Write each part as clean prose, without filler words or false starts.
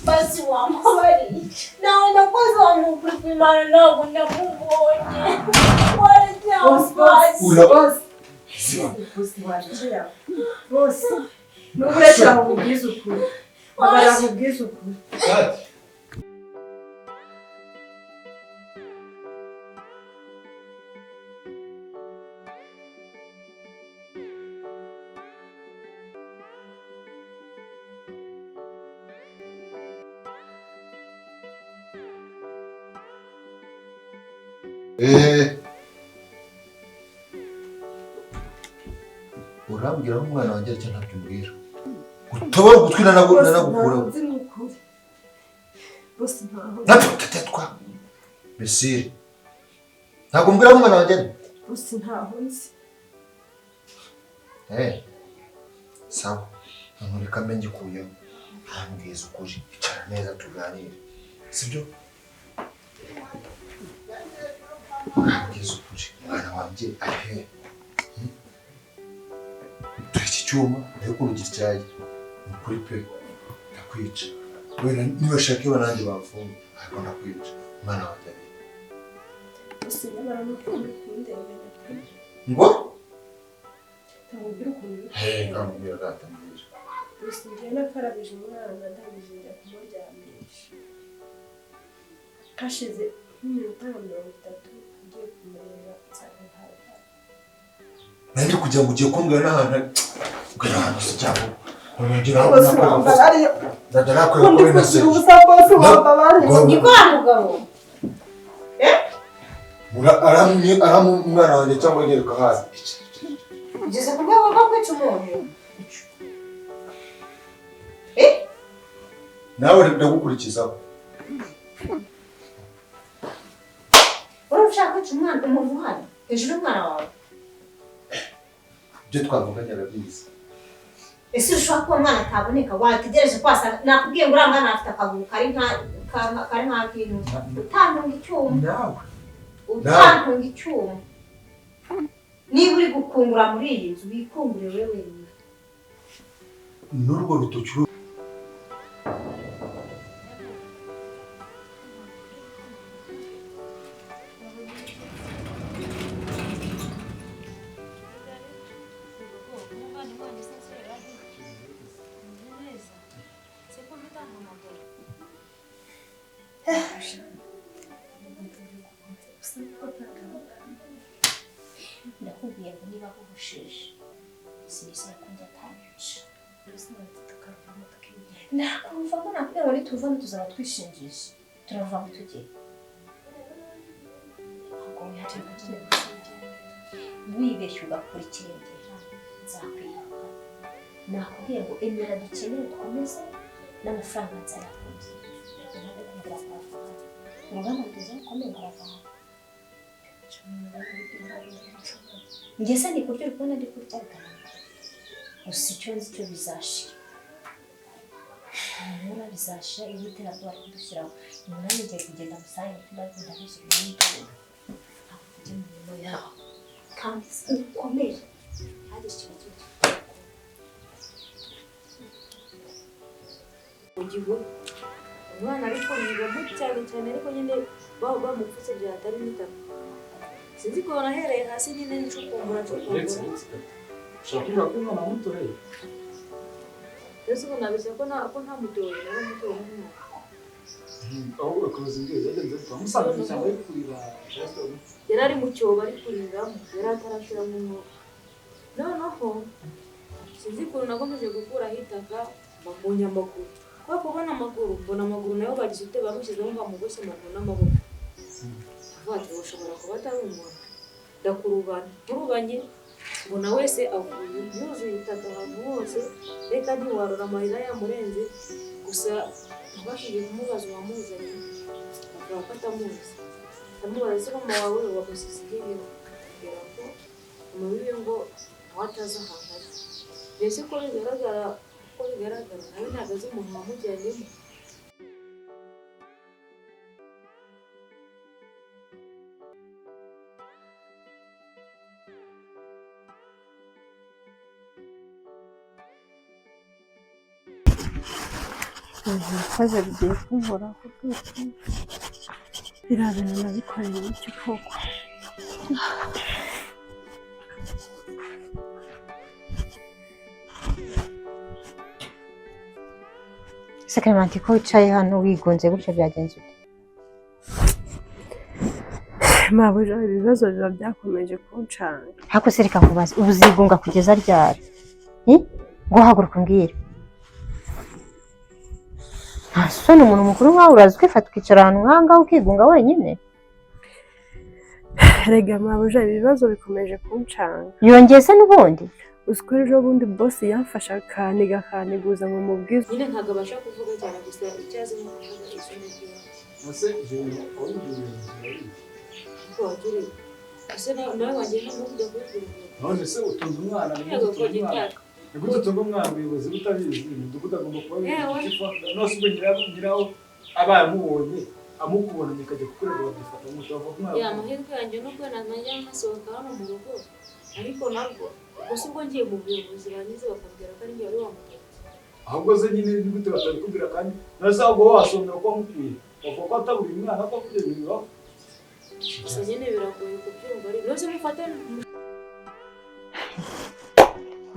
basi wamwambari naona kwanza wamukupimana nabo ndamubonye urabazi bosi waje bosi n'uburesha mu bwiza ukuri abara mu bwiza ukuri urambwira nk'umwana wanjye aricyo ntabyumbwira utobora gutwina nanagukuraho ntatatwa Mesire ntabwo mbwira nk'umwana wanjye bose ntaho nzi sawa ntureka mbe ngikuyeho ntambwiza ukuri icara neza tuganire sibyo ntambwiza ukuri umwana wanjye ari he dore iki cyuma nayo kurugira icyayi ni ukuri pe ndakwica wenda nibashaka iyo nanjye bafunga ariko ndakwica umwana wanjye ari bose baramukunda kundebera ngo tamubwira ukuntu nkamubwira gatambwira bose ngiye nakarabije umwana ndangije njya kumuryamisha kashize nk'iminota 30 ugiye kumureba nsanga ntawe nari kugira ngo ugiye kumbwira n'ahantu ugana ahantu se cyangwa bose wambabariye ndarakwiye kuri nase ubusa bose wambabariye ni kwa mugabo aramu umwana wanjye cyangwa ngeruka hasi ugeze ku rwego rwo kwica umuntu nawe ndagukurikizaho urashaka kwica umwana umuntu hano hejuru y'umwana wawe ibyo twavuganye arabizi ese ushobora kuba umwana ataboneka wategereje kwasa nakubwiye ngo uriya mwana afite akaguru kari nk'akintu utantunga icyuma nawe utantunga icyuma niba uri gukungura muri iyi nzu wikungure wewe wenyine n'urwo rutoki ndakubwiye ngo niba kugushije sinizeye ko njya atanyica nakumvamo nakubwiye ngo nituvamo tuzaba twishinjije turavamo tugiye wibeshye ugakora ikirenge nzakwihangana nakubwiye ngo emera dukeneye dukomeze n'amafaranga nzayakunze urugamba rugeze rukomeye haravamo ngeze ndi kurya uri kubona ndi kurya bigaragara gusa icyo nzi cyo bizashira nyuma bizashira iyo iterabwoba kudushyiraho nyuma ngiye kugenda musange ndagenda bishyura n'ibintu kujya mu mirimo yaho kandi ukomeye hari ikintu ugiwe umwana ariko nibamu cyane ariko nyine bamupfutse byatari n'itaka sinzi ko nahereye hasi nyine ncukumbura ushobora kuba umwana mutoye ese ubu nabeshya ko nta mutoye nawe mutoye nk'umwana ahubwo urakomeza imbere yagenze turamusanze cyane ari kurira yari ari mu cyobo ari kuriramo yari atarashyiramo umwuka noneho sinzi ukuntu nakomeje gukuraho itaka bamunya amaguru kubera kubona amaguru mbona amaguru nayo bagize ute bamushyizeho ngo bamuboshye amaguru n'amaboko avuga ati ushobora kuba atari umuntu ndakurubanye mbona wese avuye yuzuye itaka ahantu hose reka ntiwarora amarira yamurenze gusa nabashije kumubaza uwamuzanye avuga ko atamuzi ndamubaza se mama wawe wamusize hehe kugira ngo umubibe ngo aho atazi ahantu ari mbese ko bigaragara nawe ntabwo azi umuntu wamujyanyemo Nakoze bigiye kunkoraho rwose. Biriya bintu nabikoreye iki koko? Clementine ko wicaye hano wigunze gutyo byagenze ute? Mabuja ibibazo biba byakomeje kuncanga. Hako sereka kubaza ubuzigunga kugeza ryari? Ngo haguruka mbwira. Asone umuntu mukuru nkawe urazi kwifata ukicara ahantu nkanga ukigunga wenyine. Rega mabuja ibibazo bikomeje kuncanga. Yongeze n'ubundi. Uziko ejo bundi boss yamfasha kaniguza ngo mubwize. Nyine ntago abasha kuvuga cyane gusa icyazi mu kuvuga isoni rye. Ese je oyigiye Kwagire. Ese nawe wagiye no kujya kubwira. none se utunze umwana nigute utunga umwana ubuyobozi butabizi umudugudu agomba kuba nose ubwo nyiraho abaye amubonye amukubona nikajya kukureba bagifata umuco bavuga umwana amahirwe yanjye nubwo najya nasohoka hano mu rugo ariko nabwo gusa ubwo ngiye mu buyobozi banyuze bakambwira ko ari njye wari wamuteye ahubwo ze nyine nigute batabikubwira kandi nose ahubwo wasomera ko wamukuye bavuga ko ataburiye umwana ko kugeza ibibaho gusa nyine biragoye kubyumva ari nose mufate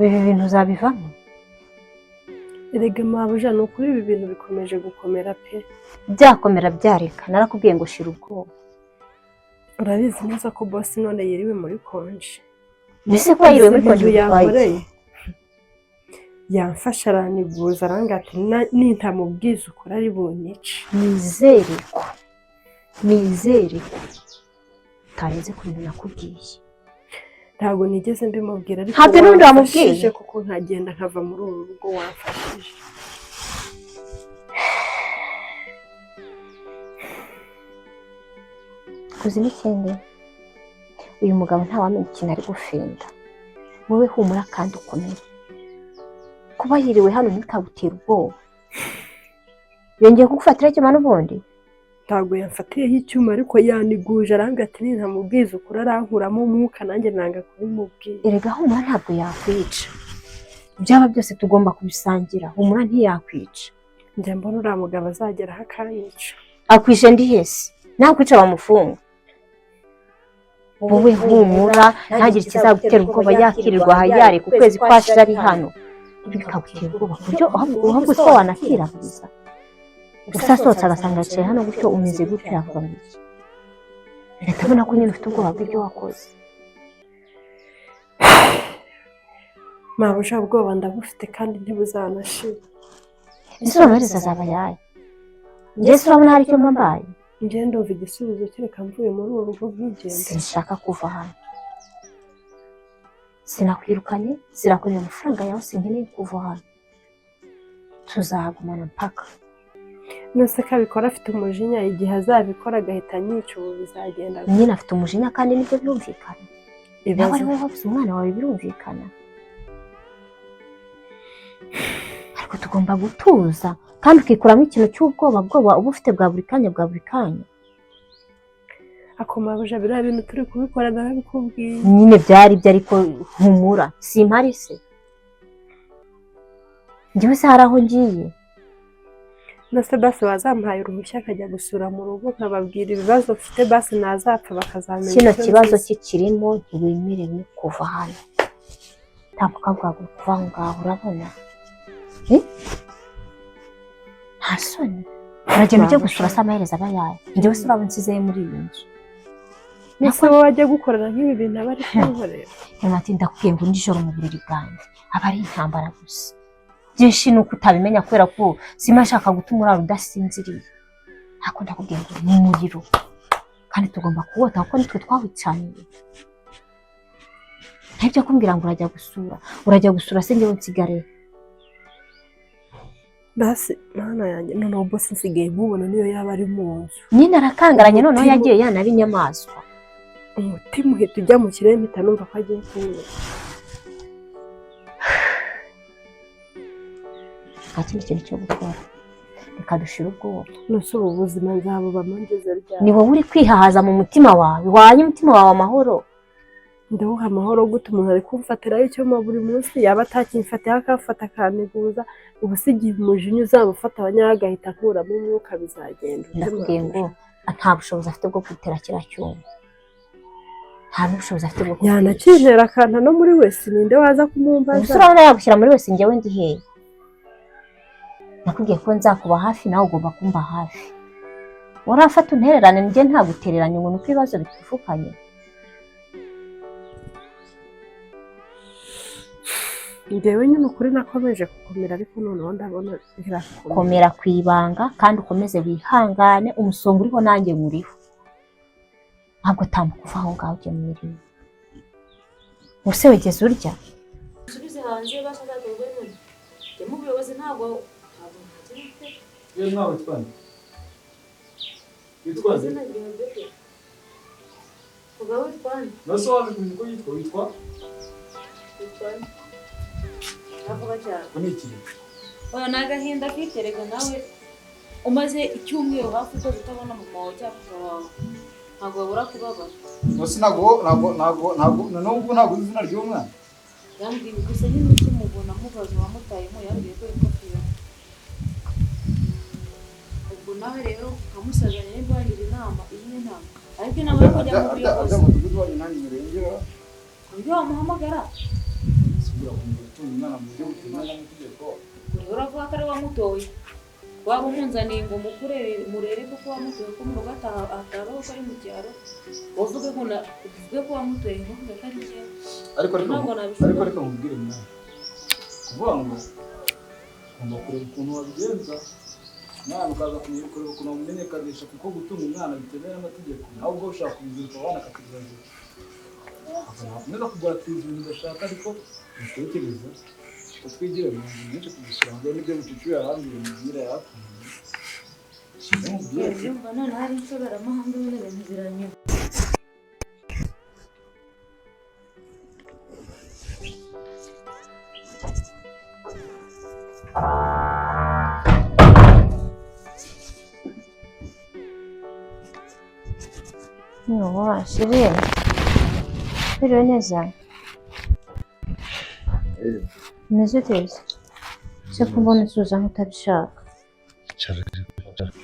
Ibi bintu uzabivamo? Erega mabuja nukuri ibi bintu bikomeje gukomera pe. Byakomera byareka narakubwiye ngo shira ubwoba. Urabizi neza ko boss none yiriwe muri konje. Mbese ko yiriwe muri konje yakoreye. Yamfasha araniguza arangati nintamubwiza ukora ari bunyice. Nizere ko tareze ku bintu nakubwiye. Ntabwo nigeze mbimubwira ariko ntabwo n'undi wamubwiye kuko nkagenda nkava muri uru rugo wamfashije. Kuzi n'ikindi uyu mugabo ntawamenya ikintu ari gufinda. Wowe humura kandi ukomere. Kuba yiriwe hano ntikagutera ubwoba. Yongeye kugufatira cyane n'ubundi. Ntabwo yamfatiyeho icyuma ariko yaniguje arangati nintamubwiza ukuri arankuramo umwuka nanjye nanga kubimubwira. Erega humura ntabwo yakwica. Byaba byose tugomba kubisangira. Humura ntiyakwica. Njye mbona uriya mugabo azageraho akanyica. Akwishe ndi hese nakwica bamufunga. Wowe humura ntagire ikizagutera ubwoba yakirirwa hayari ku kwezi kwashize ari hano. Bikagutera ubwoba kuburyo ahubwo ko wanakirabiza. Usasohotse agasanga yicaye hano gutyo umeze gutyo yavuga ngo iki. Leta abona ko nyine ufite ubwoba bw'ibyo wakoze. Mabuja ubwoba ndabufite kandi ntibuzanashira. Ese amaherezo azaba yayo. Njye urabona hari icyo mbaye. Njye ndumva igisubizo kereka mvuye muri uru rugo nkigenda. Sinshaka kuva hano. Sinakwirukanye, sirakorera amafaranga yawe sinkeneye kuva hano. Tuzagumana mpaka. Nose kabikora afite umujinya igihe azabikora agahita anyica ubu bizagenda. Nyine afite umujinya kandi nibyo byumvikana. Nawe ari wowe wabuze umwana wawe birumvikana. Ariko tugomba gutuza kandi ukikuramo ikintu cy'ubwoba uba ufite bwa buri kanya. Ako mabuja biriya bintu turi kubikora narabikubwiye. Nyine byari byo ariko humura. Simpari se. Njyewe se hari aho ngiye. Nose basi wazampaye uruhushya akajya gusura mu rugo nkababwira ibibazo ufite basi nazapfa bakazamenya. Kino kibazo kikirimo ntiwemerewe kuva hano. Tambuka bwago kuva ngaho urabona. Nta soni. Uragenda ujya gusura se amaherezo aba yayo. Njyewe se urabona nsize muri iyi nzu. Nese wowe wajya gukorana nk'ibi bintu aba ari kunkorera. Clementine ndakubwiye ngo nijoro mu buriri bwanjye aba ari intambara gusa. Byinshi nuko utabimenya kubera ko simashaka gutuma urara udasinziriye. Ariko ndakubwiye ngo ni umuriro kandi tugomba kuwota kuko nitwe twawicaniye. Ntibyo kumbwira ngo urajya gusura se njyewe nsigare. Basi mana yanjye noneho boss nsigaye mubona niyo yaba ari mu nzu. Nyine arakangaranye noneho yagiye yanari inyamaswa. Umutima uhita ujya mu kirere mpita numva ko agiye kunyura. Ikindi kintu cyo gukora reka dushire ubwoba. Nose ubu buzima nzabubamo ngeze ryari. Ni wowe uri kwihahaza mu mutima wawe wanye umutima wawe amahoro. ndabuha amahoro gute umuntu ari kumfatiraho icyuma buri munsi yaba atakimfatiye akamfata akaniguza ubu se igihe umujinya uzamufata abanyagahita akuramo umwuka bizagenda ndakubwiye ngo nta bushobozi afite bwo kwitera kiriya cyuma nta n'ubushobozi afite bwo yanakintera akanta no muri wese ninde waza kumumbaza umusore urabona yagushyira muri wese njyewe ndi hehe nakubwiye ko nzakuba hafi nawe ugomba kumba hafi warafata untererane njye ntagutereranye ngo nuko ibibazo bitufukanye njyewe nyine ukuri nakomeje gukomera ariko noneho ndabona birakomera komera ku ibanga kandi ukomeze wihangane umusonga uriho nanjye nkuriho ntabwo tambuka uva aho ngaho ujya mu mirimo ubuse wigeze urya usubize hanze bashaka kurwego njye mu buyobozi ntabwo ntakirite Yewe mwawe twande. Witwaze? Vuga witwande. Nose wazi kumenya uko yitwa witwa? Witwande. Navuga cyane. Ko ni iki? Oya nagahinda kwiterega nawe umaze icyumweru hafi ko utabona mama wawe cyangwa wawe. Ntabwo babura kubabara. Nose ntabwo uzi izina ry'uwo mwana? Yambwiye gusa nyine ukimubona mubaza wamutayemo yambwiye ko yitwa Fiona. Ubwo nawe rero nkamusazanye n'indwanira inama iyi ni inama ariko inama yo kujya mu buyobozi umudugudu wanyu nanjye murengera uburyo wamuhamagara subira kumutuma umwana mu buryo butemewe n'amategeko uravuga ko ari wamutoye waba umunzaniye ngo murere kuko wamutoye ko mu rugo ataroho ko ari mu cyaro uvuge ko wamutoye ntuvuge ko ari cye ariko reka mubwire mwana kuvuga ngo ugomba kureba ukuntu wabigenza umwana ukaza kureba ukuntu wamumenyekanisha kuko gutunga umwana bitemewe n'amategeko nawe ubwo ushaka kubizirika abana akakuzanira neza kugura ibintu udashaka ariko mutekereza ko twigire mu bintu byinshi kugishyira ngo n'ibyo mucucu yarambwiye mubwire yatumye yumva none hari inshoberamahanga n'ibintu biranyura Noa, Sirene. Biriwe neza? Umeze uteze? Se ko mbona usuza nk'utabishaka.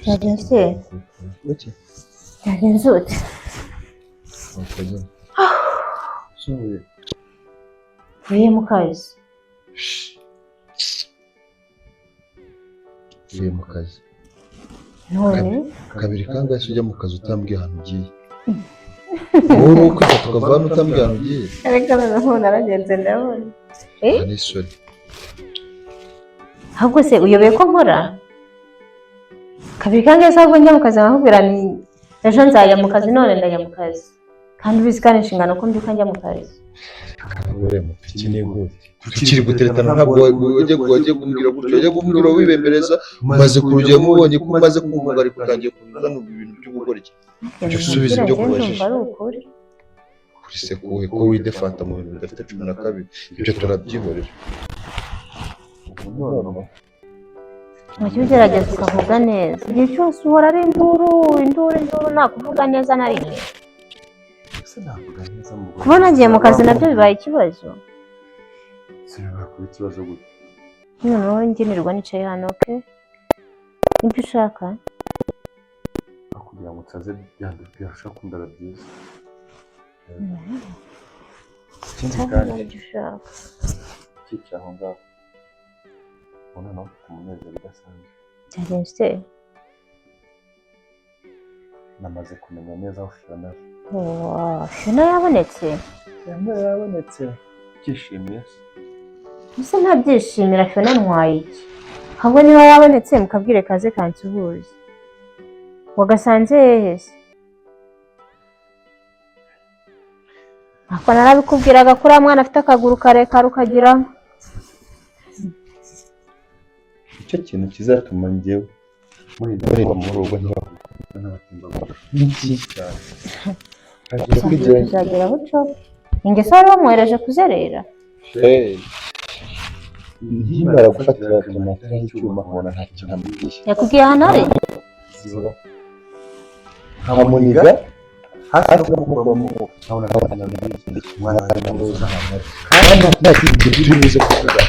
Byagenze? Byagenze ute? Uvuye mu kazi? Uvuye mu kazi. None? Kabiri kangahe se ujya mu kazi utambwiye ahantu ugiye? Wowe ni ukwita tukava hano utambwiye ahantu ugiye? Reka noneho naragenze ndabona. Ni sorry. Ahubwo se uyobeye ko nkora? Kabiri kangahe se ahubwo njya mu kazi nkakubwira ni ejo nzajya mu kazi none ndajya mu kazi. Kandi ubizi ko ari inshingano ko mbyuka njya mu kazi. Kabure mu tukine gute? Tukiri guteretana ntabwo wajye kumbwira gutyo wajye kumbwira wibembereza maze kurugera mubonye ko umaze kumvuga ariko utangiye kuzana ibintu byo gukora iki? Usubiza ibyo kubajije. Kuri se kuwe ko widefanta mu bintu bidafite 12 ibyo turabyihorera. Wajya ugerageza ukavuga neza. Igihe cyose uhora ari induru nta kuvuga neza na rimwe. Kubona agiye mu kazi nabyo bibaye ikibazo. Sinaba kuba ikibazo gute? Noneho ngenerwa nicaye hano, okay? Nibyo ushaka? Kugira ngo utaze byandubwira ushaka kundara byiza. Ikindi kandi Nibyo ushaka. cyicaho ngaho. Ubona no kumunezero udasanzwe. Byagenze? Namaze kumenya neza aho Fiona. Fiona yabonetse? Fiona yabonetse. Cyishimiye se. Ese ntabyishimira Fiona ntwaye iki? Ahubwo niba yabonetse mukabwire kaze kansuhuze. Wagasanze hehe se? Ako narabikubwiraga kuri mwana afite akaguru karekare ukagira. Icyo kintu kizatuma njyewe muri rugo n'abatimba. Ni byinshi cyane. Uzagera aho ucoba. Ingeso wari wamwohereje kuzerera? Nkimara gufatira tomate y'icyuma nkabona nta kintu amubwiye. Yakubwiye ahantu ari? Nkamuniga hafi no kumukoma abona umwana aramuza kandi nta kintu turibuze kuvuga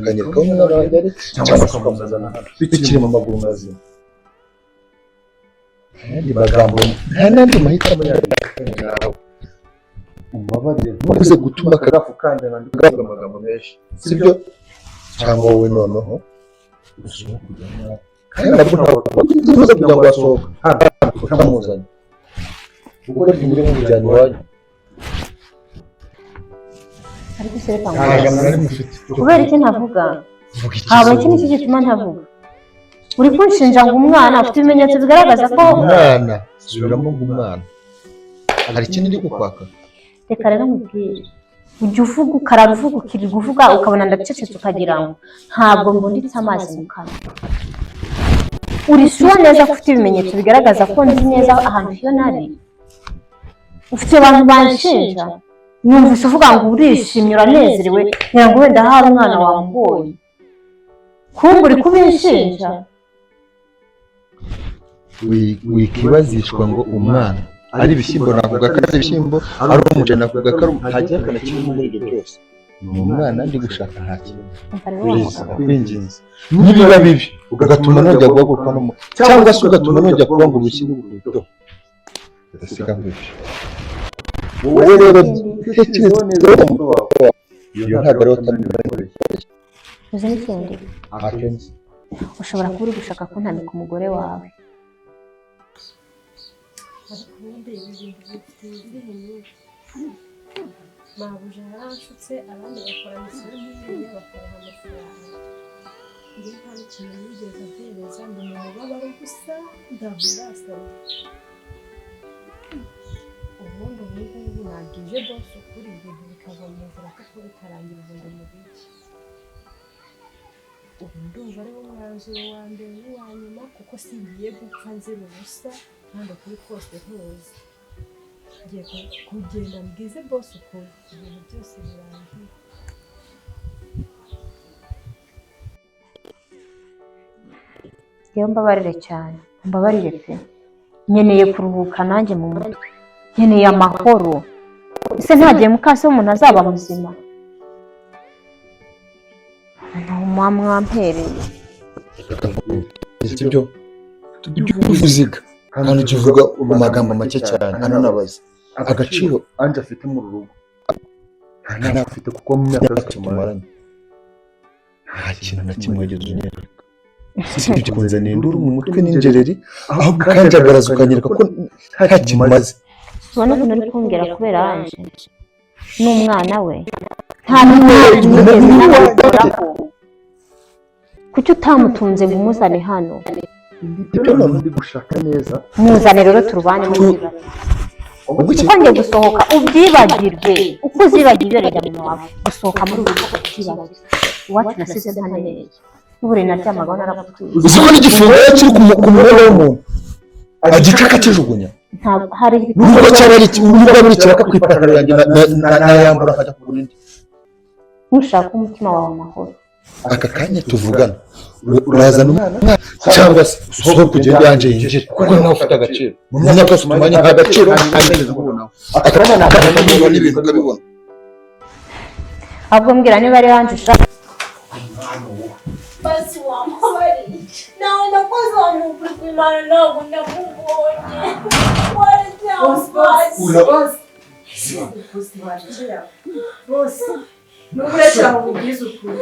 kanyereka ko umwana wanjye ari cyangwa se ukamuzana hano bikiri mu maguru mazima kandi magambo nta nandi mahitamo yawe umubabare ntuze gutuma akagafu kandi nandikaga amagambo menshi sibyo cyangwa wowe noneho ushobora kujyana kandi nabwo ntabwo tuze kugira ngo asohoke ntamuzanye ubwo rero muri mu bijyanye wanyu ariko se reka kubera iki ntavuga haba iki n'iki gituma ntavuga uri kunshinja ngo umwana afite ibimenyetso bigaragaza ko umwana subiramo ngo umwana hari ikindi ndi kukwaka reka rero nkubwire ujya uvuga ukarara uvuga ukirirwa uvuga ukabona ndacecetse ukagira ngo ntabwo mbunditse amazi mu kanwa uri sure neza ko ufite ibimenyetso bigaragaza ko nzi neza ahantu iyo nari ufite abantu banshinja numvise uvuga ngo urishimye uranezerewe ngira ngo wenda hari umwana wamubonye kumbe uri kubinshinja wikibazishwa ngo umwana ari ibishyimbo navuga ko ari ibishyimbo ari umuceri navuga ko hagiye kana kimwe muri ibyo byose ni umwana ndi gushaka nta kintu kwinginze nibiba bibi ugatuma nojya guhaguruka no cyangwa se ugatuma nojya kuba ngo ubishyire urubuto udasiga nk'ibyo wowe rero tekereza neza mu mutwe wawe iyo ntabwo ariho utamenya uzi n'ikindi akenshi ushobora kuba uri gushaka kuntamika umugore wawe mabuja yarashutse abandi bakora misiyo nk'iriya bakabaha amafaranga njye nta n'ikintu yigeze abyemeza ngo ni umubabaro gusa ndavurasana ubundi ubungubu nabwije bose ukuri ibintu bikava mu nzira kuko bitarangira ubundi mu biki ubu ndumva ariwo mwanzuro wa mbere n'uwa nyuma kuko singiye gupfa nzira ubusa kandi ukuri kose ntuzi ngiye kugenda mbwize bose ukuri ibintu byose birangiye yewe mbabarire cyane mbabarire pe nkeneye kuruhuka nanjye mu mutwe nkeneye amahoro ese ntagiye mukase umuntu azaba muzima mwampereye ibyo uvuziga kandi ukivuga mu magambo make cyane ananabaza agaciro anje afite mu rugo nta afite kuko mu myaka yose tumaranye nta kintu na kimwe wigeze unyereka sibyo kunzanira induru mu mutwe n'ingereri ahubwo kanjagaraza ukanyereka ko nta kintu maze ubona ukuntu uri kumbwira kubera anje n'umwana we nta n'umwana nigeze namukoraho kuki utamutunze ngo umuzane hano ibyo none ndi gushaka neza muzane rero turubane muri bibiri uko ngiye gusohoka ubyibagirwe uko uzibagira ibyo rega mu wawe gusohoka muri ubu bwoko ubyibagirwe iwacu nasize ntaneye n'ubure naryamagaho narapfuye uzi ko n'igifungo kiri ku mubona w'umuntu agica akakijugunya hari nubwo cyaba ari kiraka ku ipantaro yanjye nayambura akajya kugura indi ntushaka umutima wawe amahoro aka kanya tuvugana urazana umwana cyangwa se usohoka kugenda yanje yinjira kuko nawe ufite agaciro mu myanya yose umanye nta gaciro ntabwo kubonaho akabona nakabona n'ibintu ukabibona ahubwo mbwira niba ari hanze ushaka basi wamubariye nawe nakoze wamubura ku imana ntabwo ndamubonye bose n'uburekera mu bwiza ukuri